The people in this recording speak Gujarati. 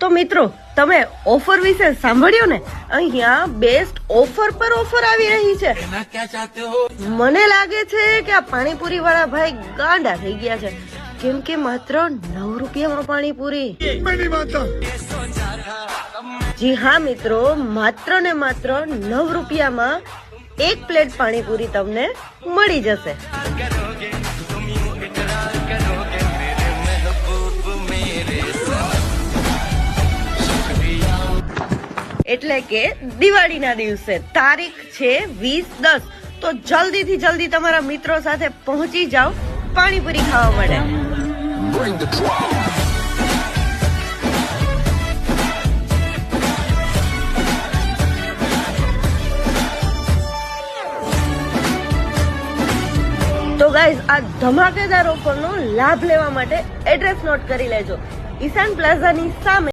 તો મિત્રો તમે ઓફર વિશે સાંભળ્યું ને? અહીંયા બેસ્ટ ઓફર પર ઓફર આવી રહી છે. મને લાગે છે કે આ પાણીપુરી વાળા ભાઈ ગાંડા થઈ ગયા છે, કેમ કે માત્ર 9 રૂપિયામાં પાણીપુરી. જી હા મિત્રો, માત્ર ને માત્ર 9 રૂપિયામાં એક પ્લેટ પાણીપુરી તમને મળી જશે. એટલે કે દિવાળીના દિવસે તારીખ છે 20/10. તો જલ્દીથી જલ્દી તમારા મિત્રો સાથે પહોંચી જાઓ પાણીપુરી ખાવા માટે. તો ગાઈઝ, આ ધમાકેદાર ઓફરનો લાભ લેવા માટે એડ્રેસ નોટ કરી લેજો. ઈશાન પ્લાઝાની સામે